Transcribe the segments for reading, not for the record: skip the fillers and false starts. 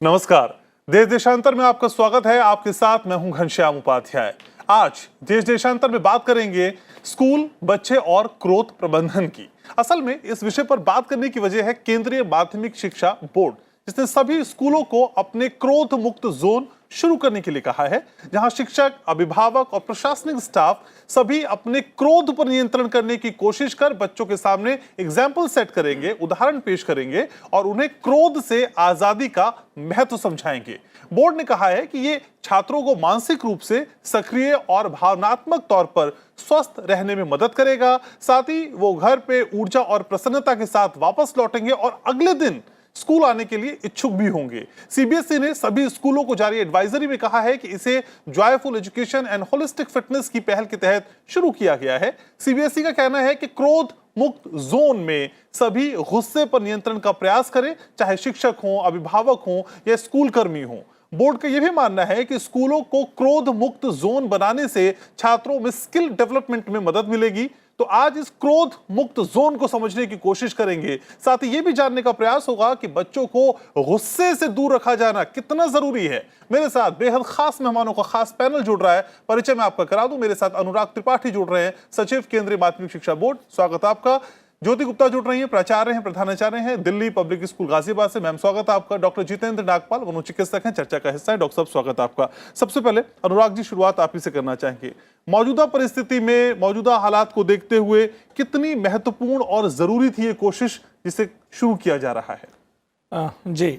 नमस्कार। देश देशांतर में आपका स्वागत है। आपके साथ मैं हूं घनश्याम उपाध्याय। आज देश देशांतर में बात करेंगे स्कूल, बच्चे और क्रोध प्रबंधन की। असल में इस विषय पर बात करने की वजह है केंद्रीय माध्यमिक शिक्षा बोर्ड, जिसने सभी स्कूलों को अपने क्रोध मुक्त जोन शुरू करने के लिए कहा है, जहां शिक्षक, अभिभावक और प्रशासनिक स्टाफ सभी अपने क्रोध पर नियंत्रण करने की कोशिश कर बच्चों के सामने एग्जाम्पल सेट करेंगे, उदाहरण पेश करेंगे और उन्हें क्रोध से आजादी का महत्व समझाएंगे। बोर्ड ने कहा है कि ये छात्रों को मानसिक रूप से सक्रिय और भावनात्मक तौर पर स्वस्थ रहने में मदद करेगा। साथ ही वो घर पे ऊर्जा और प्रसन्नता के साथ वापस लौटेंगे और अगले दिन स्कूल आने के लिए इच्छुक भी होंगे। सीबीएसई ने सभी स्कूलों को जारी एडवाइजरी में कहा है कि इसे joyful education and holistic fitness की पहल के तहत शुरू किया गया है। सीबीएसई का कहना है कि क्रोध मुक्त जोन में सभी गुस्से पर नियंत्रण का प्रयास करें, चाहे शिक्षक हों, अभिभावक हों या स्कूल कर्मी हों। बोर्ड का यह भी मानना है कि स्कूलों को क्रोध मुक्त जोन बनाने से छात्रों में स्किल डेवलपमेंट में मदद मिलेगी। तो आज इस क्रोध मुक्त जोन को समझने की कोशिश करेंगे। साथ ही यह भी जानने का प्रयास होगा कि बच्चों को गुस्से से दूर रखा जाना कितना जरूरी है। मेरे साथ बेहद खास मेहमानों का खास पैनल जुड़ रहा है। परिचय मैं आपका करा दूं। मेरे साथ अनुराग त्रिपाठी जुड़ रहे हैं, सचिव केंद्रीय माध्यमिक शिक्षा बोर्ड, स्वागत आपका। ज्योति गुप्ता जुड़ रही हैं, प्राचार्य हैं, प्रधानाचार्य हैं, दिल्ली पब्लिक स्कूल गाजियाबाद से। मैम स्वागत आपका। डॉक्टर जितेंद्र नागपाल मनोचिकित्सक हैं, चर्चा का हिस्सा है। डॉक्टर साहब स्वागत आपका। सबसे पहले अनुराग जी, शुरुआत आप ही से करना चाहेंगे। मौजूदा परिस्थिति में, मौजूदा हालात को देखते हुए कितनी महत्वपूर्ण और जरूरी थी ये कोशिश जिसे शुरू किया जा रहा है? जी,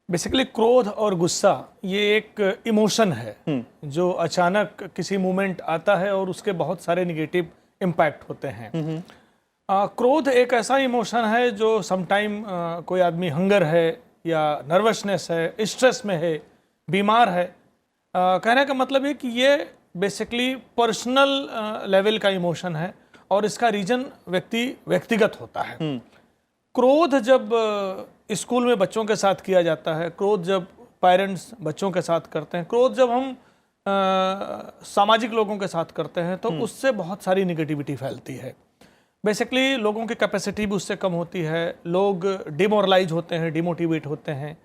बेसिकली क्रोध और गुस्सा ये एक इमोशन है जो अचानक किसी मोमेंट आता है और उसके बहुत सारे निगेटिव इम्पैक्ट होते हैं। क्रोध एक ऐसा इमोशन है जो समटाइम कोई आदमी हंगर है या नर्वसनेस है, स्ट्रेस में है, बीमार है, कहने का मतलब है कि ये बेसिकली पर्सनल लेवल का इमोशन है और इसका रीजन व्यक्तिगत होता है। क्रोध जब स्कूल में बच्चों के साथ किया जाता है, क्रोध जब पेरेंट्स बच्चों के साथ करते हैं, क्रोध जब हम सामाजिक लोगों के साथ करते हैं, तो उससे बहुत सारी निगेटिविटी फैलती है। बेसिकली लोगों की कैपेसिटी भी उससे कम होती है, लोग डिमोरलाइज होते हैं, डिमोटिवेट होते हैं,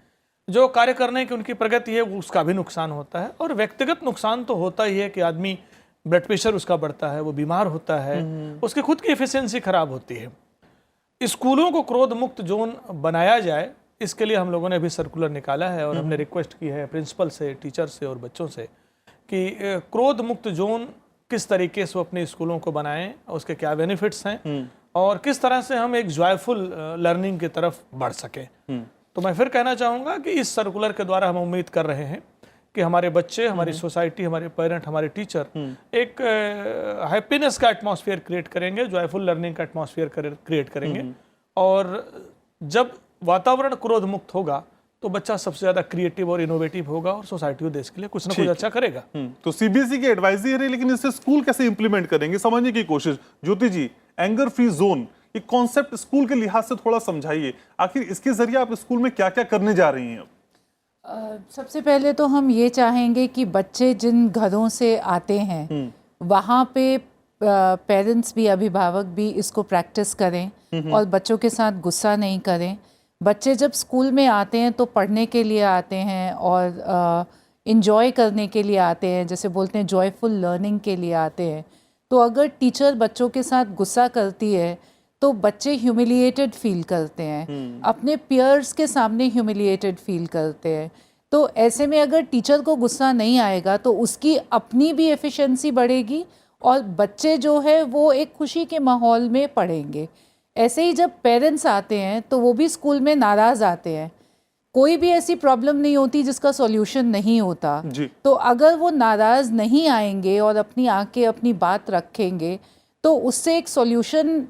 जो कार्य करने की उनकी प्रगति है उसका भी नुकसान होता है। और व्यक्तिगत नुकसान तो होता ही है कि आदमी ब्लड प्रेशर उसका बढ़ता है, वो बीमार होता है, उसकी खुद की एफिशिएंसी खराब होती है। स्कूलों को क्रोध मुक्त जोन बनाया जाए, इसके लिए हम लोगों ने अभी सर्कुलर निकाला है और हमने रिक्वेस्ट की है प्रिंसिपल से, टीचर से और बच्चों से कि क्रोध मुक्त जोन किस तरीके से वो अपने स्कूलों को बनाएं, उसके क्या बेनिफिट्स हैं और किस तरह से हम एक जॉयफुल लर्निंग की तरफ बढ़ सकें। तो मैं फिर कहना चाहूँगा कि इस सर्कुलर के द्वारा हम उम्मीद कर रहे हैं कि हमारे बच्चे, हमारी सोसाइटी, हमारे पेरेंट, हमारे टीचर एक हैप्पीनेस का एटमॉस्फेयर क्रिएट करेंगे, जॉयफुल लर्निंग का एटमॉस्फेयर क्रिएट करेंगे। और जब वातावरण क्रोध मुक्त होगा तो बच्चा सबसे ज्यादा क्रिएटिव और इनोवेटिव होगा और सोसाइटी और देश के लिए कुछ ना कुछ अच्छा करेगा। तो सीबीएसई की एडवाइजरी है, लेकिन इसे स्कूल कैसे इंप्लीमेंट करेंगे समझने की कोशिश। ज्योति जी, एंगर फ्री जोन, ये कॉन्सेप्ट स्कूल के लिहाज से थोड़ा समझाइए। आखिर इसके जरिए आप स्कूल में क्या क्या करने जा रही हैं? सबसे पहले तो हम ये चाहेंगे कि बच्चे जिन घरों से आते हैं वहाँ पे पेरेंट्स भी, अभिभावक भी इसको प्रैक्टिस करें और बच्चों के साथ गुस्सा नहीं करें। बच्चे जब स्कूल में आते हैं तो पढ़ने के लिए आते हैं और इन्जॉय करने के लिए आते हैं, जैसे बोलते हैं जॉयफुल लर्निंग के लिए आते हैं। तो अगर टीचर बच्चों के साथ गुस्सा करती है तो बच्चे ह्यूमिलिएटेड फील करते हैं, अपने पीयर्स के सामने ह्यूमिलिएटेड फील करते हैं। तो ऐसे में अगर टीचर को गुस्सा नहीं आएगा तो उसकी अपनी भी एफिशिएंसी बढ़ेगी और बच्चे जो है वो एक खुशी के माहौल में पढ़ेंगे। ऐसे ही जब पेरेंट्स आते हैं तो वो भी स्कूल में नाराज़ आते हैं, कोई भी ऐसी प्रॉब्लम नहीं होती जिसका सॉल्यूशन नहीं होता जी। तो अगर वो नाराज़ नहीं आएंगे और अपनी आके अपनी बात रखेंगे तो उससे एक सॉल्यूशन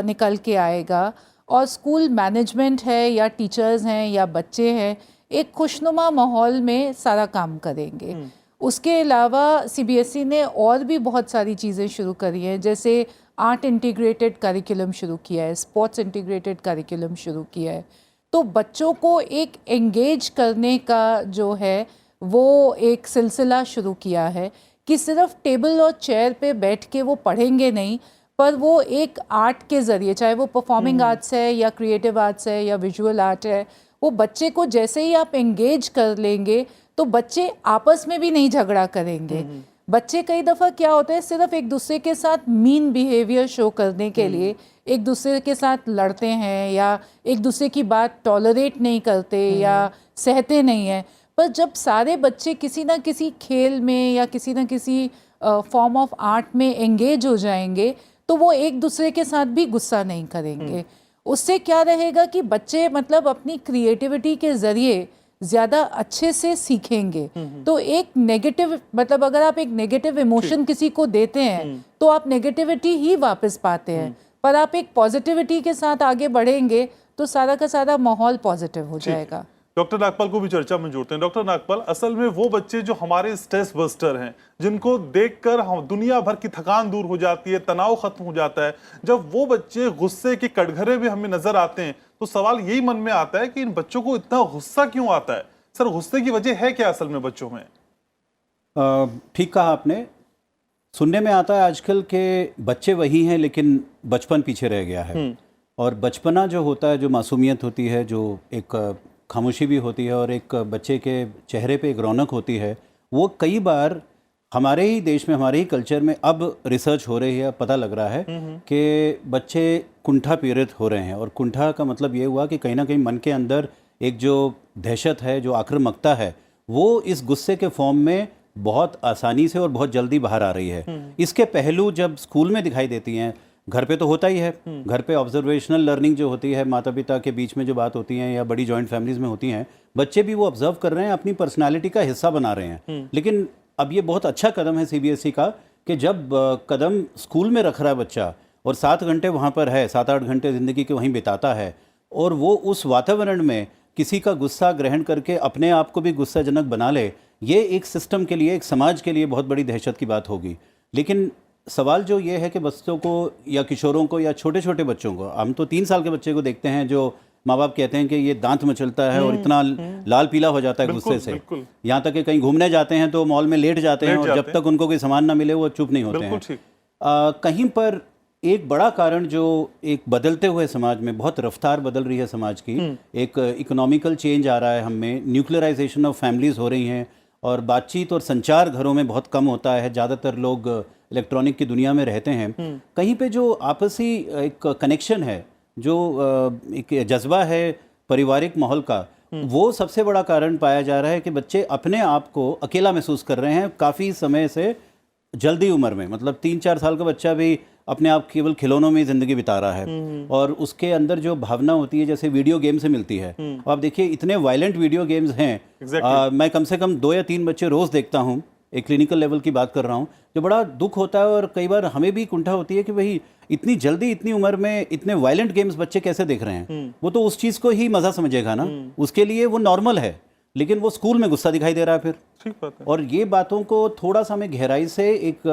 निकल के आएगा और स्कूल मैनेजमेंट है या टीचर्स हैं या बच्चे हैं, एक खुशनुमा माहौल में सारा काम करेंगे। उसके अलावा सीबीएसई ने और भी बहुत सारी चीज़ें शुरू करी हैं, जैसे आर्ट इंटीग्रेटेड करिकुलम शुरू किया है, स्पोर्ट्स इंटीग्रेटेड करिकुलम शुरू किया है। तो बच्चों को एक एंगेज करने का जो है वो एक सिलसिला शुरू किया है कि सिर्फ टेबल और चेयर पे बैठ के वो पढ़ेंगे नहीं, पर वो एक आर्ट के ज़रिए, चाहे वो परफॉर्मिंग आर्ट्स है या क्रिएटिव आर्ट्स है या विजुअल आर्ट है, वो बच्चे को जैसे ही आप एंगेज कर लेंगे तो बच्चे आपस में भी नहीं झगड़ा करेंगे। बच्चे कई दफ़ा क्या होता है, सिर्फ एक दूसरे के साथ मीन बिहेवियर शो करने के लिए एक दूसरे के साथ लड़ते हैं या एक दूसरे की बात टॉलरेट नहीं करते या सहते नहीं हैं। पर जब सारे बच्चे किसी ना किसी खेल में या किसी ना किसी फॉर्म ऑफ आर्ट में एंगेज हो जाएंगे तो वो एक दूसरे के साथ भी गुस्सा नहीं करेंगे। उससे क्या रहेगा कि बच्चे मतलब अपनी क्रिएटिविटी के ज़रिए ज़्यादा अच्छे से सीखेंगे। तो एक नेगेटिव मतलब अगर आप एक नेगेटिव इमोशन किसी को देते हैं तो आप नेगेटिविटी ही वापस पाते हैं, पर आप एक पॉजिटिविटी के साथ आगे बढ़ेंगे तो सारा का सारा माहौल पॉजिटिव हो जाएगा। डॉक्टर नागपाल को भी चर्चा में जोड़ते हैं। डॉक्टर नागपाल, असल में वो बच्चे जो हमारे स्ट्रेस बस्टर हैं, जिनको देखकर हम दुनिया भर की थकान दूर हो जाती है, तनाव खत्म हो जाता है, जब वो बच्चे गुस्से के कटघरे में हमें नजर आते हैं तो सवाल यही मन में आता है कि इन बच्चों को इतना गुस्सा क्यों आता है? सर, गुस्से की वजह है क्या असल में बच्चों में? ठीक कहा आपने। सुनने में आता है आजकल के बच्चे वही हैं लेकिन बचपन पीछे रह गया है। और बचपना जो होता है, जो मासूमियत होती है, जो एक खामोशी भी होती है और एक बच्चे के चेहरे पे एक रौनक होती है, वो कई बार हमारे ही देश में, हमारे ही कल्चर में अब रिसर्च हो रही है, पता लग रहा है कि बच्चे कुंठा पीड़ित हो रहे हैं। और कुंठा का मतलब ये हुआ कि कहीं ना कहीं मन के अंदर एक जो दहशत है, जो आक्रामकता है, वो इस गुस्से के फॉर्म में बहुत आसानी से और बहुत जल्दी बाहर आ रही है। इसके पहलू जब स्कूल में दिखाई देती हैं, घर पे तो होता ही है, घर पे ऑब्जर्वेशनल लर्निंग जो होती है, माता पिता के बीच में जो बात होती है या बड़ी जॉइंट फैमिलीज में होती हैं, बच्चे भी वो ऑब्जर्व कर रहे हैं, अपनी पर्सनालिटी का हिस्सा बना रहे हैं। लेकिन अब ये बहुत अच्छा कदम है सीबीएसई का कि जब कदम स्कूल में रख रहा है बच्चा और 7 घंटे वहाँ पर है, 7-8 घंटे ज़िंदगी के वहीं बिताता है, और वो उस वातावरण में किसी का गुस्सा ग्रहण करके अपने आप को भी गुस्साजनक बना ले, ये एक सिस्टम के लिए, एक समाज के लिए बहुत बड़ी दहशत की बात होगी। लेकिन सवाल जो ये है कि बच्चों को या किशोरों को या छोटे छोटे बच्चों को, हम तो 3 साल के बच्चे को देखते हैं जो माँ बाप कहते हैं कि ये दांत मचलता है और इतना लाल पीला हो जाता है गुस्से से, यहाँ तक कि कहीं घूमने जाते हैं तो मॉल में लेट जाते हैं और जब तक उनको कोई सामान ना मिले वो चुप नहीं होते हैं। कहीं पर एक बड़ा कारण जो एक बदलते हुए समाज में, बहुत रफ्तार बदल रही है समाज की, एक इकोनॉमिकल चेंज आ रहा है हमें, न्यूक्लियराइजेशन ऑफ फैमिलीज हो रही हैं और बातचीत और संचार घरों में बहुत कम होता है, ज़्यादातर लोग इलेक्ट्रॉनिक की दुनिया में रहते हैं। कहीं पे जो आपसी एक कनेक्शन है, जो एक जज्बा है पारिवारिक माहौल का, वो सबसे बड़ा कारण पाया जा रहा है कि बच्चे अपने आप को अकेला महसूस कर रहे हैं काफ़ी समय से, जल्दी उम्र में। मतलब 3-4 साल का बच्चा भी अपने आप केवल खिलौनों में ज़िंदगी बिता रहा है और उसके अंदर जो भावना होती है जैसे वीडियो गेम से मिलती है। आप देखिए इतने वायलेंट वीडियो गेम्स हैं। मैं कम से कम 2 या 3 बच्चे रोज़ देखता हूँ, एक क्लिनिकल लेवल की बात कर रहा हूँ, जो बड़ा दुख होता है और कई बार हमें भी कुंठा होती है कि भाई इतनी जल्दी, इतनी उम्र में इतने वायलेंट गेम्स बच्चे कैसे देख रहे हैं। वो तो उस चीज़ को ही मज़ा समझेगा ना, उसके लिए वो नॉर्मल है, लेकिन वो स्कूल में गुस्सा दिखाई दे रहा है फिर। ठीक बात है। और ये बातों को थोड़ा सा हमें गहराई से एक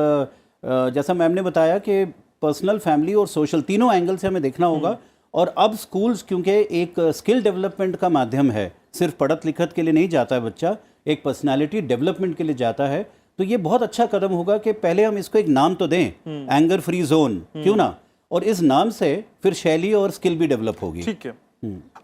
जैसा मैम ने बताया कि पर्सनल, फैमिली और सोशल तीनों एंगल से हमें देखना होगा। और अब स्कूल्स क्योंकि एक स्किल डेवलपमेंट का माध्यम है, सिर्फ पढ़त लिखत के लिए नहीं जाता है बच्चा, एक पर्सनालिटी डेवलपमेंट के लिए जाता है, तो ये बहुत अच्छा कदम होगा कि पहले हम इसको एक नाम तो दें, एंगर फ्री जोन, क्यों ना, और इस नाम से फिर शैली और स्किल भी डेवलप होगी। ठीक है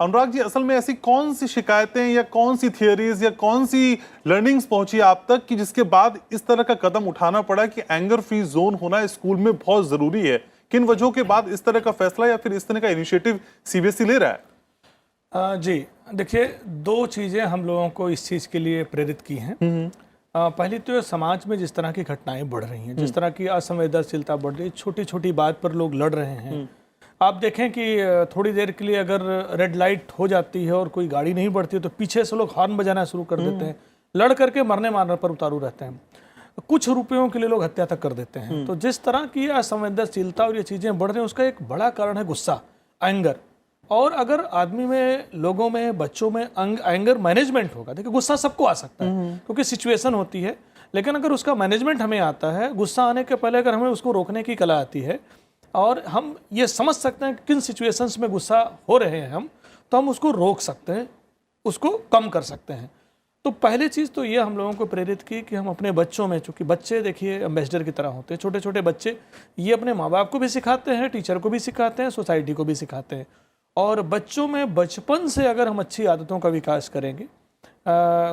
अनुराग जी, असल में ऐसी कौन सी शिकायतें या कौन सी थियरीज या कौन सी लर्निंग्स पहुंची आप तक कि जिसके बाद इस तरह का कदम उठाना पड़ा कि एंगर फ्री जोन होना स्कूल में बहुत जरूरी है? किन वजहों के बाद इस तरह का फैसला या फिर इस तरह का इनिशिएटिव सीबीएसई ले रहा है? जी देखिए, 2 चीज़ें हम लोगों को इस चीज़ के लिए प्रेरित की हैं। पहली तो समाज में जिस तरह की घटनाएं बढ़ रही हैं, जिस तरह की असंवेदनशीलता बढ़ रही है, छोटी छोटी बात पर लोग लड़ रहे हैं। आप देखें कि थोड़ी देर के लिए अगर रेड लाइट हो जाती है और कोई गाड़ी नहीं बढ़ती है तो पीछे से लोग हॉर्न बजाना शुरू कर देते हैं, लड़ करके मरने मारने पर उतारू रहते हैं, कुछ रुपयों के लिए लोग हत्या तक कर देते हैं। तो जिस तरह की असंवेदनशीलता और ये चीज़ें बढ़ रही हैं, उसका एक बड़ा कारण है गुस्सा, एंगर। और अगर आदमी में, लोगों में, बच्चों में एंगर मैनेजमेंट होगा, देखिए गुस्सा सबको आ सकता है क्योंकि सिचुएशन होती है, लेकिन अगर उसका मैनेजमेंट हमें आता है, गुस्सा आने के पहले अगर हमें उसको रोकने की कला आती है और हम ये समझ सकते हैं कि किन सिचुएशंस में गुस्सा हो रहे हैं हम, तो हम उसको रोक सकते हैं, उसको कम कर सकते हैं। तो पहली चीज़ तो ये हम लोगों को प्रेरित की कि हम अपने बच्चों में, चूँकि बच्चे देखिए एम्बेसडर की तरह होते हैं, छोटे छोटे बच्चे, ये अपने माँ बाप को भी सिखाते हैं, टीचर को भी सिखाते हैं, सोसाइटी को भी सिखाते हैं। और बच्चों में बचपन से अगर हम अच्छी आदतों का विकास करेंगे,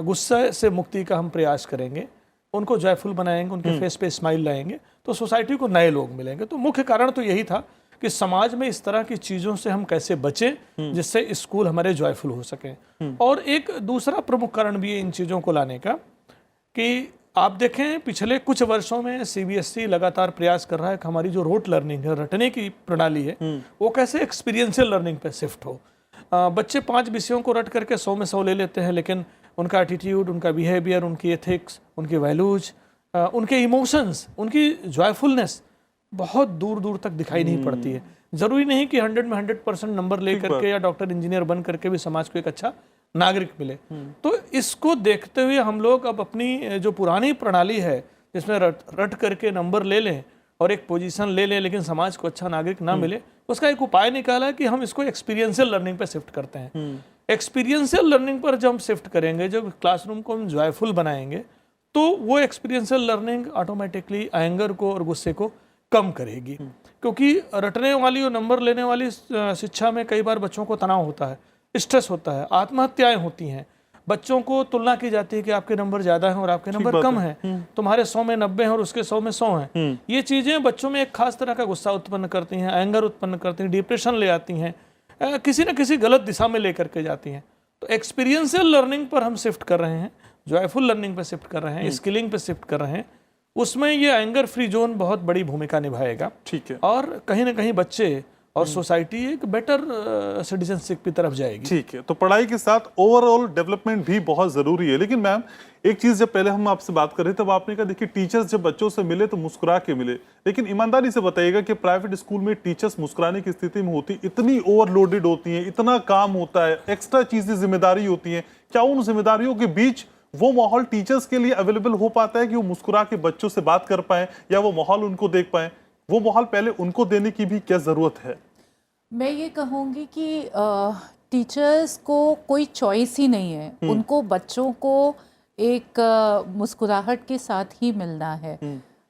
गुस्से से मुक्ति का हम प्रयास करेंगे, उनको जॉयफुल बनाएंगे, उनके फेस पे स्माइल लाएंगे, तो सोसाइटी को नए लोग मिलेंगे। तो मुख्य कारण तो यही था कि समाज में इस तरह की चीज़ों से हम कैसे बचें जिससे स्कूल हमारे जॉयफुल हो सकें। और एक दूसरा प्रमुख कारण भी है इन चीज़ों को लाने का कि आप देखें पिछले कुछ वर्षों में CBSE लगातार प्रयास कर रहा है कि हमारी जो रोट लर्निंग है, रटने की प्रणाली है, वो कैसे एक्सपीरियंशियल लर्निंग पे शिफ्ट हो। बच्चे 5 विषयों को रट करके 100 में 100 ले लेते हैं, लेकिन उनका एटीट्यूड, उनका बिहेवियर, उनकी एथिक्स, उनकी वैल्यूज, उनके इमोशंस, उनकी जॉयफुलनेस बहुत दूर दूर तक दिखाई नहीं पड़ती है। जरूरी नहीं कि 100 में 100% नंबर ले करके या डॉक्टर इंजीनियर बन करके भी समाज को एक अच्छा नागरिक मिले। तो इसको देखते हुए हम लोग अब अपनी जो पुरानी प्रणाली है जिसमें रट करके नंबर ले लें और एक पोजीशन ले लें लेकिन समाज को अच्छा नागरिक ना मिले, उसका एक उपाय निकाला है कि हम इसको एक्सपीरियंशियल लर्निंग पे शिफ्ट करते हैं। एक्सपीरियंशियल लर्निंग पर जब हम शिफ्ट करेंगे, जब क्लासरूम को हम जॉयफुल बनाएंगे, तो वो एक्सपीरियंशियल लर्निंग ऑटोमेटिकली एंगर को और गुस्से को कम करेगी। क्योंकि रटने वाली और नंबर लेने वाली शिक्षा में कई बार बच्चों को तनाव होता है, स्ट्रेस होता है, आत्महत्याएं होती हैं, बच्चों को तुलना की जाती है कि आपके नंबर ज्यादा हैं और आपके नंबर कम हैं, तुम्हारे 100 में 90 हैं और उसके 100 में 100 हैं। ये चीजें बच्चों में एक खास तरह का गुस्सा उत्पन्न करती हैं, एंगर उत्पन्न करती हैं, डिप्रेशन ले आती हैं, किसी न किसी गलत दिशा में लेकर के जाती हैं। तो एक्सपीरियंशियल लर्निंग पर हम शिफ्ट कर रहे हैं, जॉयफुल लर्निंग पर शिफ्ट कर रहे हैं, स्किलिंग पर शिफ्ट कर रहे हैं। उसमें ये एंगर फ्री जोन बहुत बड़ी भूमिका निभाएगा। ठीक है। और कहीं ना कहीं बच्चे और सोसाइटी एक बेटर सिटीजनशिप की तरफ जाएगी। ठीक है, तो पढ़ाई के साथ ओवरऑल डेवलपमेंट भी बहुत जरूरी है। लेकिन मैम एक चीज, जब पहले हम आपसे बात कर रहे थे तब आपने कहा देखिए टीचर्स जब बच्चों से मिले तो मुस्कुरा के मिले, लेकिन ईमानदारी से बताइएगा कि प्राइवेट स्कूल में टीचर्स मुस्कुराने की स्थिति में होती, इतनी ओवरलोडेड होती हैं, इतना काम होता है, एक्स्ट्रा चीजें जिम्मेदारी होती हैं, क्या उन जिम्मेदारियों के बीच वो माहौल टीचर्स के लिए अवेलेबल हो पाता है कि वो मुस्कुरा के बच्चों से बात कर पाए या वो माहौल उनको देख पाए? वो माहौल पहले उनको देने की भी क्या जरूरत है? मैं ये कहूँगी कि टीचर्स को कोई चॉइस ही नहीं है, उनको बच्चों को एक मुस्कुराहट के साथ ही मिलना है।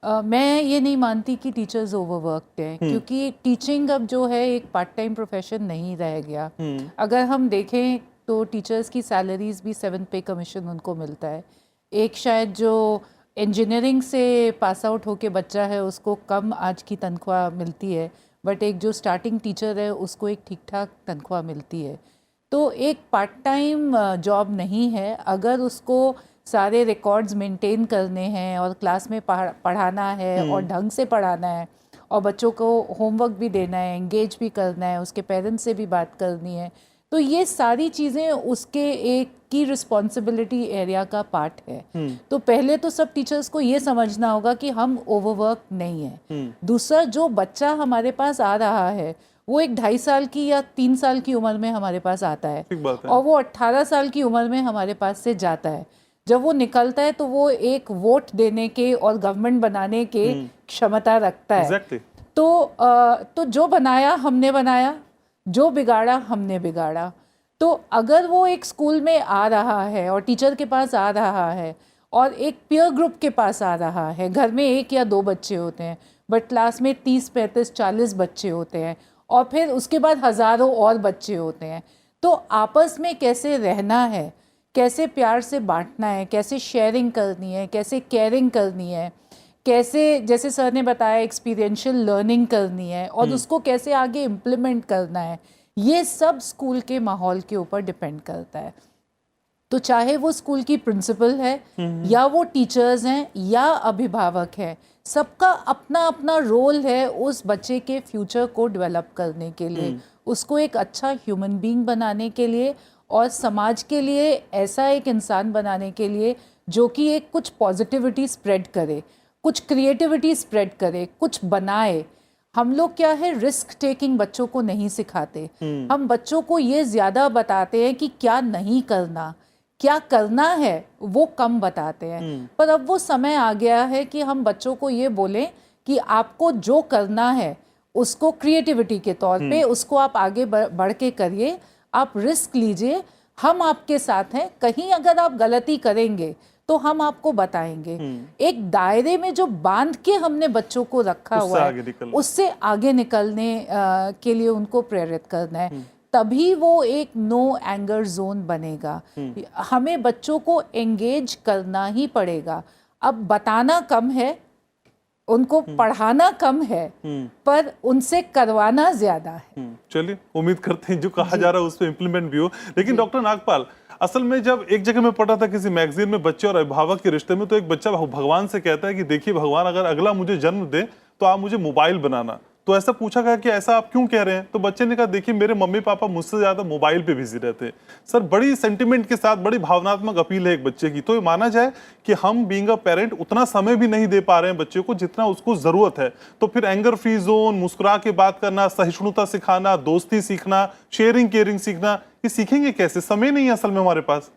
मैं ये नहीं मानती कि टीचर्स ओवरवर्क्ड हैं, क्योंकि टीचिंग अब जो है एक पार्ट टाइम प्रोफेशन नहीं रह गया। अगर हम देखें तो टीचर्स की सैलरीज भी 7 पे कमीशन उनको मिलता है। एक शायद जो इंजीनियरिंग से पास आउट होके बच्चा है उसको कम आज की तनख्वाह मिलती है, बट एक जो स्टार्टिंग टीचर है उसको एक ठीक ठाक तनख्वाह मिलती है। तो एक पार्ट टाइम जॉब नहीं है। अगर उसको सारे रिकॉर्ड्स मेंटेन करने हैं और क्लास में पढ़ाना है और ढंग से पढ़ाना है और बच्चों को होमवर्क भी देना है, एंगेज भी करना है, उसके पेरेंट्स से भी बात करनी है, तो ये सारी चीज़ें उसके एक की रिस्पॉन्सिबिलिटी एरिया का पार्ट है। तो पहले तो सब टीचर्स को ये समझना होगा कि हम ओवरवर्क नहीं है। दूसरा, जो बच्चा हमारे पास आ रहा है वो एक 2.5 साल की या 3 साल की उम्र में हमारे पास आता है और वो 18 साल की उम्र में हमारे पास से जाता है। जब वो निकलता है तो वो एक वोट देने के और गवर्नमेंट बनाने के क्षमता रखता है। तो जो बनाया हमने बनाया, जो बिगाड़ा हमने बिगाड़ा। तो अगर वो एक स्कूल में आ रहा है और टीचर के पास आ रहा है और एक पीयर ग्रुप के पास आ रहा है, घर में 1 या 2 बच्चे होते हैं बट क्लास में 30, 35, 40 बच्चे होते हैं और फिर उसके बाद हज़ारों और बच्चे होते हैं, तो आपस में कैसे रहना है, कैसे प्यार से बांटना है, कैसे शेयरिंग करनी है, कैसे केयरिंग करनी है, कैसे जैसे सर ने बताया एक्सपीरियंशियल लर्निंग करनी है और उसको कैसे आगे इम्प्लीमेंट करना है, ये सब स्कूल के माहौल के ऊपर डिपेंड करता है। तो चाहे वो स्कूल की प्रिंसिपल है या वो टीचर्स हैं या अभिभावक हैं, सबका अपना अपना रोल है उस बच्चे के फ्यूचर को डेवलप करने के लिए, उसको एक अच्छा ह्यूमन बीइंग बनाने के लिए और समाज के लिए ऐसा एक इंसान बनाने के लिए जो कि एक कुछ पॉजिटिविटी स्प्रेड करे, कुछ क्रिएटिविटी स्प्रेड करे, कुछ बनाए। हम लोग क्या है, रिस्क टेकिंग बच्चों को नहीं सिखाते। हम बच्चों को ये ज्यादा बताते हैं कि क्या नहीं करना, क्या करना है वो कम बताते हैं। पर अब वो समय आ गया है कि हम बच्चों को ये बोलें कि आपको जो करना है उसको क्रिएटिविटी के तौर पे उसको आप आगे बढ़ के करिए, आप रिस्क लीजिए, हम आपके साथ हैं। कहीं अगर आप गलती करेंगे तो हम आपको बताएंगे। एक दायरे में जो बांध के हमने बच्चों को रखा हुआ है उससे आगे निकलने के लिए उनको प्रेरित करना है। तभी वो एक नो एंगर जोन बनेगा। हमें बच्चों को एंगेज करना ही पड़ेगा। अब बताना कम है, उनको पढ़ाना कम है, पर उनसे करवाना ज्यादा है। चलिए, उम्मीद करते हैं जो कहा जा रहा है उस पर इम्प्लीमेंट भी हो। लेकिन डॉक्टर नागपाल, असल में जब एक जगह मैं पढ़ा था किसी मैगजीन में बच्चे और अभिभावक के रिश्ते में, तो एक बच्चा भगवान से कहता है कि देखिए भगवान, अगर अगला मुझे जन्म दे तो आप मुझे मोबाइल बनाना। तो ऐसा पूछा गया कि ऐसा आप क्यों कह रहे हैं? तो बच्चे ने कहा देखिए मेरे मम्मी पापा मुझसे ज्यादा मोबाइल पे बिजी रहते हैं। सर, बड़ी सेंटिमेंट के साथ बड़ी भावनात्मक अपील है एक बच्चे की। तो ये माना जाए कि हम बीइंग अ पेरेंट उतना समय भी नहीं दे पा रहे हैं बच्चे को जितना उसको जरूरत है। तो फिर एंगर फ्री जोन, मुस्कुरा के बात करना, सहिष्णुता सिखाना, दोस्ती सीखना, शेयरिंग केयरिंग सीखना, ये सीखेंगे कैसे? समय नहीं है असल में हमारे पास।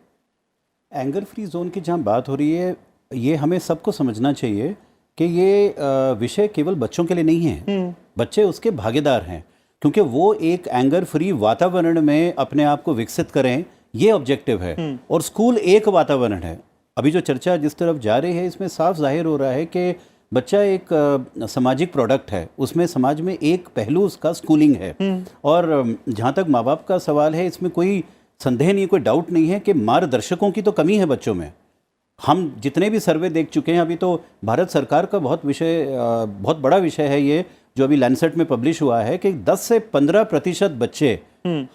एंगर फ्री जोन की जहाँ बात हो रही है, ये हमें सबको समझना चाहिए कि ये विषय केवल बच्चों के लिए नहीं है। बच्चे उसके भागीदार हैं, क्योंकि वो एक एंगर फ्री वातावरण में अपने आप को विकसित करें, ये ऑब्जेक्टिव है। और स्कूल एक वातावरण है। अभी जो चर्चा जिस तरफ जा रही है, इसमें साफ जाहिर हो रहा है कि बच्चा एक सामाजिक प्रोडक्ट है। उसमें समाज में एक पहलू उसका स्कूलिंग है। और जहाँ तक माँ बाप का सवाल है, इसमें कोई संदेह नहीं, कोई डाउट नहीं है कि मार्गदर्शकों की तो कमी है बच्चों में। हम जितने भी सर्वे देख चुके हैं, अभी तो भारत सरकार का बहुत बड़ा विषय है ये, जो अभी लैंसेट में पब्लिश हुआ है, कि 10 से 15% बच्चे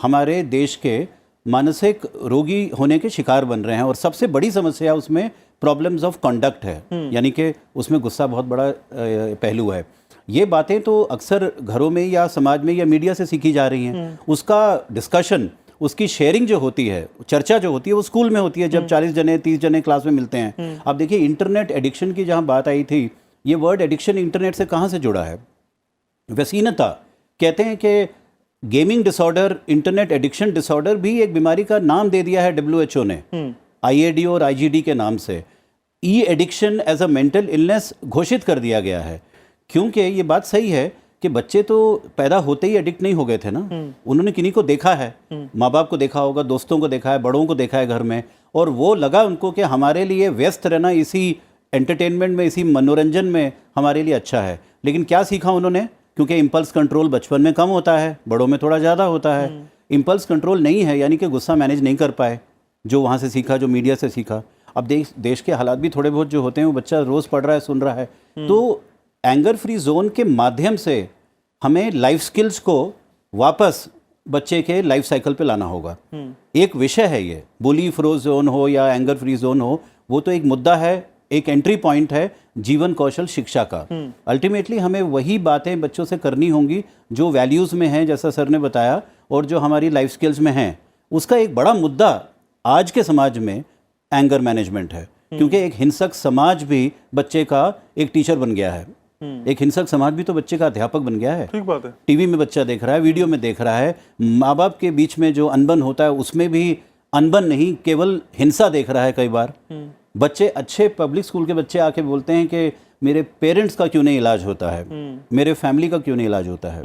हमारे देश के मानसिक रोगी होने के शिकार बन रहे हैं। और सबसे बड़ी समस्या उसमें प्रॉब्लम्स ऑफ कंडक्ट है, यानी कि उसमें गुस्सा बहुत बड़ा पहलू है। ये बातें तो अक्सर घरों में या समाज में या मीडिया से सीखी जा रही हैं। उसका डिस्कशन, उसकी शेयरिंग जो होती है, चर्चा जो होती है, वो स्कूल में होती है, जब 40 जने 30 जने क्लास में मिलते हैं। अब देखिए, इंटरनेट एडिक्शन की जहाँ बात आई थी, ये वर्ड एडिक्शन इंटरनेट से कहाँ से जुड़ा है? व्यसनीयता। कहते हैं कि gaming disorder, internet addiction disorder भी एक बीमारी का नाम दे दिया है WHO ने, IAD और IGD के नाम से। E addiction as a mental illness घोषित कर दिया गया है। क्योंकि ये बात सही है कि बच्चे तो पैदा होते ही एडिक्ट नहीं हो गए थे ना। उन्होंने किन्हीं को देखा है, माँ बाप को देखा होगा, दोस्तों को देखा है, बड़ों को देखा है घर में, और वो लगा उनको कि हमारे लिए व्यस्त रहना इसी एंटरटेनमेंट में, इसी मनोरंजन में हमारे लिए अच्छा है। लेकिन क्या सीखा उन्होंने? क्योंकि इम्पल्स कंट्रोल बचपन में कम होता है, बड़ों में थोड़ा ज़्यादा होता है। इम्पल्स कंट्रोल नहीं है, यानी कि गुस्सा मैनेज नहीं कर पाए, जो वहाँ से सीखा, जो मीडिया से सीखा। अब देश के हालात भी थोड़े बहुत जो होते हैं, वो बच्चा रोज़ पढ़ रहा है, सुन रहा है। तो एंगर फ्री जोन के माध्यम से हमें लाइफ स्किल्स को वापस बच्चे के लाइफ साइकिल पे लाना होगा। एक विषय है ये, बुली फ्री जोन हो या एंगर फ्री जोन हो, वो तो एक मुद्दा है, एक एंट्री पॉइंट है जीवन कौशल शिक्षा का। अल्टीमेटली हमें वही बातें बच्चों से करनी होंगी जो वैल्यूज़ में हैं, जैसा सर ने बताया, और जो हमारी लाइफ स्किल्स में हैं। उसका एक बड़ा मुद्दा आज के समाज में एंगर मैनेजमेंट है, क्योंकि एक हिंसक समाज भी बच्चे का एक टीचर बन गया है। एक हिंसक समाज भी तो बच्चे का अध्यापक बन गया है। ठीक बात है। टीवी में बच्चा देख रहा है, वीडियो में देख रहा है, माँ बाप के बीच में जो अनबन होता है उसमें भी अनबन नहीं, केवल हिंसा देख रहा है कई बार। बच्चे, अच्छे पब्लिक स्कूल के बच्चे आके बोलते हैं कि मेरे पेरेंट्स का क्यों नहीं इलाज होता है, मेरे फैमिली का क्यों नहीं इलाज होता है,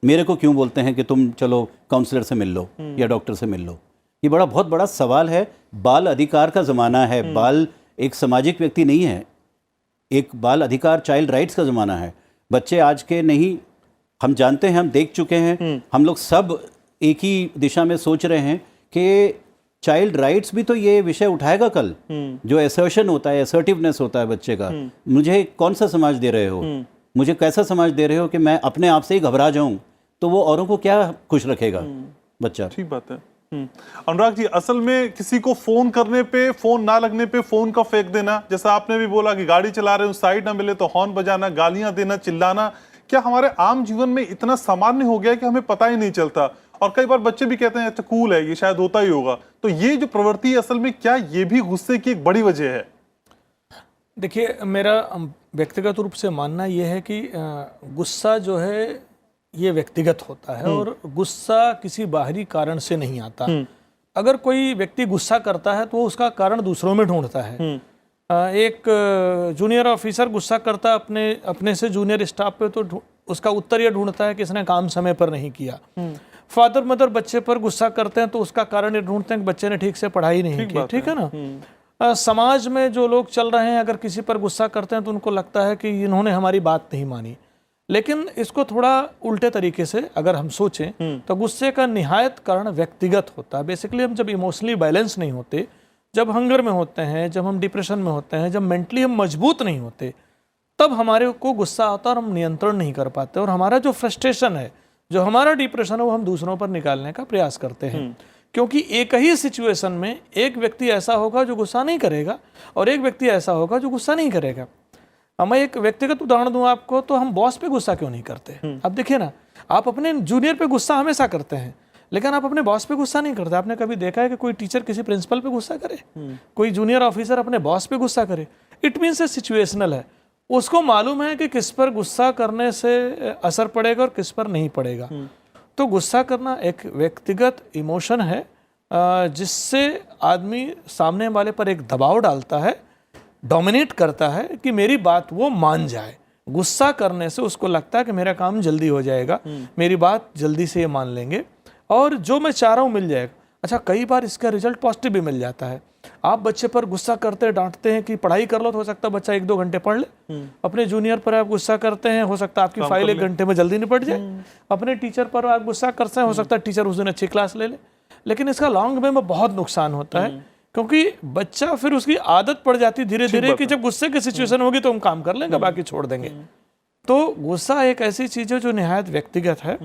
मेरे को क्यों बोलते हैं कि तुम चलो काउंसलर से मिल लो या डॉक्टर से मिल लो। ये बहुत बड़ा सवाल है। बाल अधिकार का ज़माना है। बाल एक सामाजिक व्यक्ति नहीं है, एक बाल अधिकार, चाइल्ड राइट्स का ज़माना है। बच्चे आज के नहीं, हम जानते हैं, हम देख चुके हैं, हम लोग सब एक ही दिशा में सोच रहे हैं कि चाइल्ड राइट्स भी तो ये विषय उठाएगा कल। जो असर्शन होता है, असर्टिवनेस होता है बच्चे का, मुझे कौन सा समाज दे रहे हो, मुझे कैसा समाज दे रहे हो कि मैं अपने आप से ही घबरा जाऊं, तो वो औरों को क्या खुश रखेगा बच्चा। ठीक बात है। अनुराग जी, असल में किसी को फोन करने पे, फोन ना लगने पे फोन का फेंक देना, जैसा आपने भी बोला कि गाड़ी चला रहे हो, साइड ना मिले तो हॉर्न बजाना, गालियां देना, चिल्लाना, क्या हमारे आम जीवन में इतना सामान्य हो गया कि हमें पता ही नहीं चलता? और कई बार बच्चे भी कहते हैं अच्छा कूल है, ये शायद होता ही होगा। तो ये जो प्रवृत्ति है, असल में क्या ये भी गुस्से की एक बड़ी वजह है? देखिए, मेरा व्यक्तिगत रूप से मानना यह है कि गुस्सा जो है ये व्यक्तिगत होता है और गुस्सा किसी बाहरी कारण से नहीं आता। अगर कोई व्यक्ति गुस्सा करता है तो उसका कारण दूसरों में ढूंढता है। एक जूनियर ऑफिसर गुस्सा करता है अपने से जूनियर स्टाफ पे, तो उसका उत्तर यह ढूंढता है कि इसने काम समय पर नहीं किया। फादर मदर बच्चे पर गुस्सा करते हैं तो उसका कारण ये ढूंढते हैं कि बच्चे ने ठीक से पढ़ाई नहीं की। ठीक है ना। समाज में जो लोग चल रहे हैं, अगर किसी पर गुस्सा करते हैं तो उनको लगता है कि इन्होंने हमारी बात नहीं मानी। लेकिन इसको थोड़ा उल्टे तरीके से अगर हम सोचें तो गुस्से का निहायत कारण व्यक्तिगत होता है। बेसिकली हम जब इमोशनली बैलेंस नहीं होते, जब हंगर में होते हैं, जब हम डिप्रेशन में होते हैं, जब मेंटली हम मजबूत नहीं होते, तब हमारे को गुस्सा आता है और हम नियंत्रण नहीं कर पाते, और हमारा जो फ्रस्ट्रेशन है, जो हमारा डिप्रेशन है, वो हम दूसरों पर निकालने का प्रयास करते हैं। क्योंकि एक ही सिचुएशन में एक व्यक्ति ऐसा होगा जो गुस्सा नहीं करेगा और एक व्यक्ति ऐसा होगा जो गुस्सा नहीं करेगा। मैं एक व्यक्तिगत उदाहरण दूं आपको, तो हम बॉस पे गुस्सा क्यों नहीं करते? अब देखिए ना, आप अपने जूनियर पे गुस्सा हमेशा करते हैं, लेकिन आप अपने बॉस पे गुस्सा नहीं करते। आपने कभी देखा है कि कोई टीचर किसी प्रिंसिपल पे गुस्सा करे, कोई जूनियर ऑफिसर अपने बॉस पे गुस्सा करे? इट मीन्स ए सिचुएशनल है, उसको मालूम है कि किस पर गुस्सा करने से असर पड़ेगा और किस पर नहीं पड़ेगा। तो गुस्सा करना एक व्यक्तिगत इमोशन है जिससे आदमी सामने वाले पर एक दबाव डालता है, डोमिनेट करता है कि मेरी बात वो मान जाए। गुस्सा करने से उसको लगता है कि मेरा काम जल्दी हो जाएगा, मेरी बात जल्दी से ये मान लेंगे और जो मैं चाह रहा हूँ मिल जाएगा। अच्छा, कई बार इसका रिजल्ट पॉजिटिव भी मिल जाता है। आप बच्चे पर गुस्सा करते डांटते हैं कि पढ़ाई कर लो, तो हो सकता है बच्चा 1-2 घंटे पढ़ ले। अपने जूनियर पर आप गुस्सा करते हैं, हो सकता है आपकी फाइल 1 घंटे में जल्दी निपट जाए। अपने टीचर पर आप गुस्सा करते हैं, हो सकता है टीचर उस दिन अच्छी क्लास ले ले। लेकिन इसका लॉन्ग में बहुत नुकसान होता है, क्योंकि बच्चा फिर उसकी आदत पड़ जाती धीरे धीरे कि जब गुस्से की सिचुएशन होगी तो हम काम कर लेंगे, बाकी छोड़ देंगे। तो गुस्सा एक ऐसी चीज है जो निहायत व्यक्तिगत है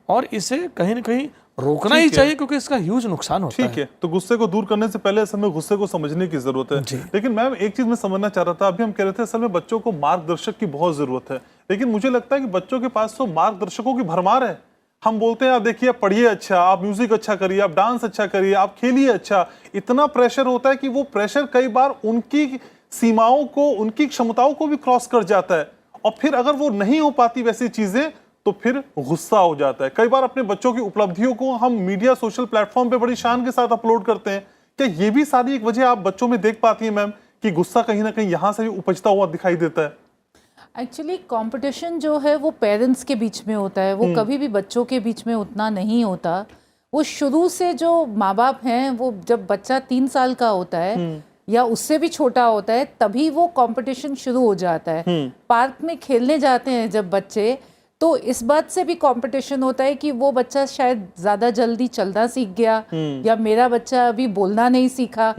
और इसे कहीं ना कहीं रोकना ही चाहिए, क्योंकि इसका ह्यूज नुकसान होता है। ठीक है, तो गुस्से को दूर करने से पहले असल में गुस्से को समझने की जरूरत है। लेकिन मैम एक चीज मैं समझना चाह रहा था, अभी हम कह रहे थे असल में बच्चों को मार्गदर्शक की बहुत जरूरत है, लेकिन मुझे लगता है कि बच्चों के पास तो मार्गदर्शकों की भरमार है। हम बोलते हैं आप देखिए, पढ़िए अच्छा, आप म्यूजिक अच्छा करिए, आप डांस अच्छा करिए, आप खेलिए अच्छा। इतना प्रेशर होता है कि वो प्रेशर कई बार उनकी सीमाओं को, उनकी क्षमताओं को भी क्रॉस कर जाता है, और फिर अगर वो नहीं हो पाती वैसी चीजें तो फिर गुस्सा हो जाता है। कई बार अपने बच्चों की उपलब्धियों को हम मीडिया, सोशल प्लेटफॉर्म पे बड़ी शान के साथ अपलोड करते हैं। क्या ये भी सारी एक वजह आप बच्चों में देख पाती हैं मैम कि गुस्सा कहीं ना कहीं यहां से भी उपजता हुआ दिखाई देता है? एक्चुअली कंपटीशन जो है वो पेरेंट्स के बीच में होता है, वो कभी भी बच्चों के बीच में उतना नहीं होता। वो शुरू से जो माँ बाप हैं, वो जब बच्चा 3 साल का होता है या उससे भी छोटा होता है, तभी वो कंपटीशन शुरू हो जाता है। पार्क में खेलने जाते हैं जब बच्चे, तो इस बात से भी कंपटीशन होता है कि वो बच्चा शायद ज़्यादा जल्दी चलना सीख गया या मेरा बच्चा अभी बोलना नहीं सीखा।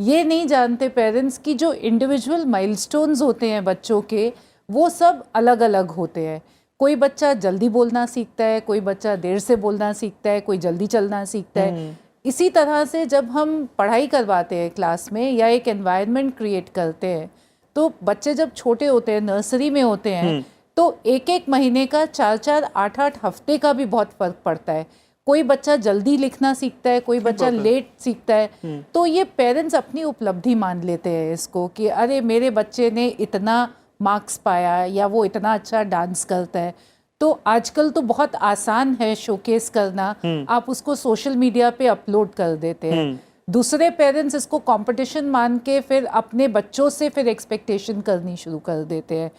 ये नहीं जानते पेरेंट्स की जो इंडिविजुअल माइलस्टोन्स होते हैं बच्चों के, वो सब अलग अलग होते हैं। कोई बच्चा जल्दी बोलना सीखता है, कोई बच्चा देर से बोलना सीखता है, कोई जल्दी चलना सीखता है। इसी तरह से जब हम पढ़ाई करवाते हैं क्लास में या एक एनवायरनमेंट क्रिएट करते हैं, तो बच्चे जब छोटे होते हैं, नर्सरी में होते हैं, तो 1-1 महीने का, 4-4, 8-8 हफ्ते का भी बहुत फर्क पड़ता है। कोई बच्चा जल्दी लिखना सीखता है, कोई बच्चा लेट सीखता है। तो ये पेरेंट्स अपनी उपलब्धि मान लेते हैं इसको कि अरे मेरे बच्चे ने इतना मार्क्स पाया या वो इतना अच्छा डांस करता है। तो आजकल तो बहुत आसान है शोकेस करना, आप उसको सोशल मीडिया पे अपलोड कर देते हैं। दूसरे पेरेंट्स इसको कंपटीशन मान के फिर अपने बच्चों से फिर एक्सपेक्टेशन करनी शुरू कर देते हैं।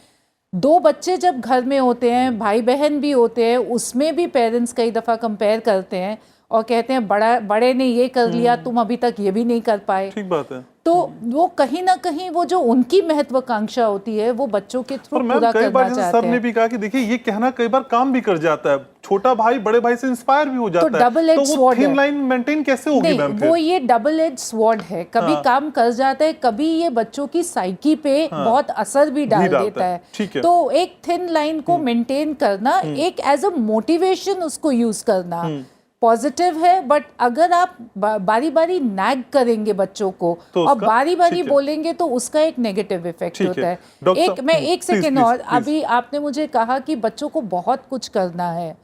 2 बच्चे जब घर में होते हैं, भाई बहन भी होते हैं, उसमें भी पेरेंट्स कई दफ़ा कंपेयर करते हैं और कहते हैं बड़े ने ये कर लिया, तुम अभी तक ये भी नहीं कर पाए। ठीक बात है। तो वो कहीं ना कहीं वो जो उनकी महत्वाकांक्षा होती है वो बच्चों के थ्रू पूरा करना चाहते हैं। सर ने भी कहा कि देखिए ये कहना कई बार काम भी कर जाता है, छोटा भाई बड़े भाई से इंस्पायर भी हो जाता है। डबल एज तो वो स्वॉर्ड थिन लाइन मेंटेन कैसे होगी मैम? वो ये डबल एज स्वॉर्ड है, कभी काम कर जाता है, कभी ये बच्चों की साइकी पे बहुत असर भी डाल देता है। ठीक है। तो एक थिन लाइन को मेंटेन करना, एक एज अ मोटिवेशन उसको यूज करना पॉजिटिव है। बट अगर आप बारी बारी नैग करेंगे बच्चों को तो और बारी बारी बोलेंगे तो उसका एक नेगेटिव इफेक्ट होता है। मैं एक सेकेंड और, अभी आपने मुझे कहा कि बच्चों को बहुत कुछ करना है,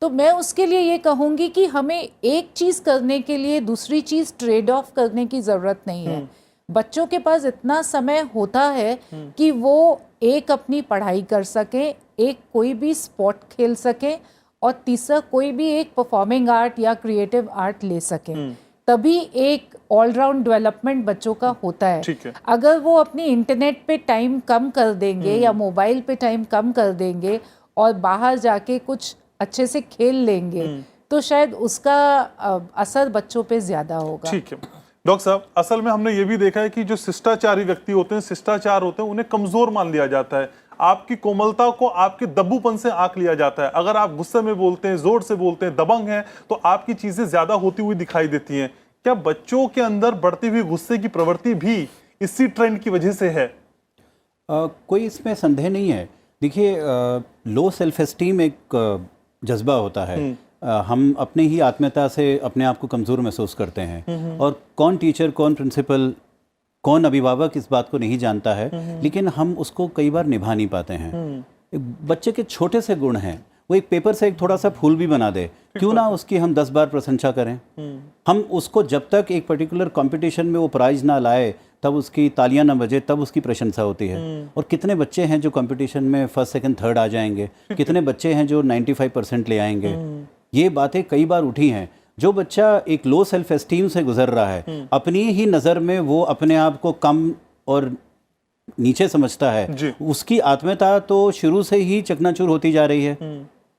तो मैं उसके लिए ये कहूँगी कि हमें एक चीज़ करने के लिए दूसरी चीज़ ट्रेड ऑफ करने की ज़रूरत नहीं है। बच्चों के पास इतना समय होता है कि वो एक अपनी पढ़ाई कर सकें, एक कोई भी स्पोर्ट खेल सकें और तीसरा कोई भी एक परफॉर्मिंग आर्ट या क्रिएटिव आर्ट ले सकें। तभी एक ऑलराउंड डेवलपमेंट बच्चों का होता है। अगर वो अपनी इंटरनेट पे टाइम कम कर देंगे या मोबाइल पे टाइम कम कर देंगे और बाहर जाके कुछ अच्छे से खेल लेंगे, तो शायद उसका असर बच्चों पे ज्यादा होगा। ठीक है डॉक्टर साहब, असल में हमने ये भी देखा है कि जो शिष्टाचारी व्यक्ति होते हैं, शिष्टाचार होते हैं, उन्हें कमजोर मान लिया जाता है। आपकी कोमलता को आपके दब्बूपन से आंक लिया जाता है। अगर आप गुस्से में बोलते हैं, जोर से बोलते हैं, दबंग हैं, तो आपकी चीजें ज्यादा होती हुई दिखाई देती हैं। क्या बच्चों के अंदर बढ़ती हुई गुस्से की प्रवृत्ति भी इसी ट्रेंड की वजह से है? कोई इसमें संदेह नहीं है। देखिए, लो सेल्फ एस्टीम एक जज्बा होता है। हम अपने ही आत्मीयता से अपने आप को कमज़ोर महसूस करते हैं, और कौन टीचर, कौन प्रिंसिपल, कौन अभिभावक इस बात को नहीं जानता है, लेकिन हम उसको कई बार निभा नहीं पाते हैं। बच्चे के छोटे से गुण हैं, वो एक पेपर से एक थोड़ा सा फूल भी बना दे, क्यों ना उसकी हम 10 बार प्रशंसा करें। हम उसको जब तक एक पर्टिकुलर कंपटीशन में वो प्राइज ना लाए, तब उसकी तालियां ना बजे, तब उसकी प्रशंसा होती है। और कितने बच्चे हैं जो कंपटीशन में फर्स्ट, सेकंड, थर्ड आ जाएंगे, कितने बच्चे हैं जो 95% ले आएंगे। ये बातें कई बार उठी हैं। जो बच्चा एक लो सेल्फ एस्टीम से गुजर रहा है, अपनी ही नज़र में वो अपने आप को कम और नीचे समझता है, उसकी आत्मीयता तो शुरू से ही चकनाचूर होती जा रही है।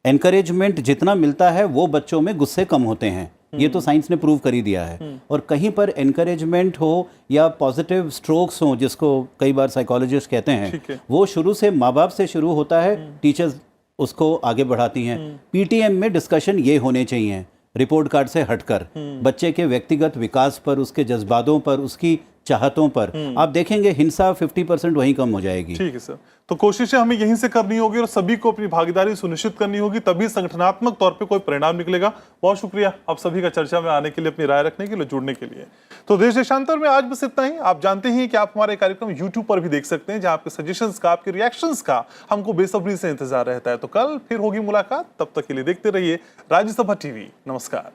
एनकरेजमेंट जितना मिलता है वो बच्चों में गुस्से कम होते हैं, ये तो साइंस ने प्रूव कर ही दिया है। और कहीं पर एनकरेजमेंट हो या पॉजिटिव स्ट्रोक्स हो, जिसको कई बार साइकोलॉजिस्ट कहते हैं, वो शुरू से माँ बाप से शुरू होता है, टीचर्स उसको आगे बढ़ाती हैं। पीटीएम में डिस्कशन ये होने चाहिए, रिपोर्ट कार्ड से हटकर बच्चे के व्यक्तिगत विकास पर, उसके जज्बातों पर, उसकी चाहतों पर। आप देखेंगे हिंसा 50% वहीं कम हो जाएगी। ठीक है सर, तो कोशिशें हमें यहीं से करनी होगी और सभी को अपनी भागीदारी सुनिश्चित करनी होगी, तभी संगठनात्मक तौर पे कोई परिणाम निकलेगा। बहुत शुक्रिया आप सभी का चर्चा में आने के लिए, अपनी राय रखने के लिए, जुड़ने के लिए। तो देश देशांतर में आज बस इतना ही। आप जानते हैं कि आप हमारे कार्यक्रम यूट्यूब पर भी देख सकते हैं, जहां आपके सजेशंस का, आपके रिएक्शंस का हमको बेसब्री से इंतजार रहता है। तो कल फिर होगी मुलाकात, तब तक के लिए देखते रहिए राज्यसभा टीवी। नमस्कार।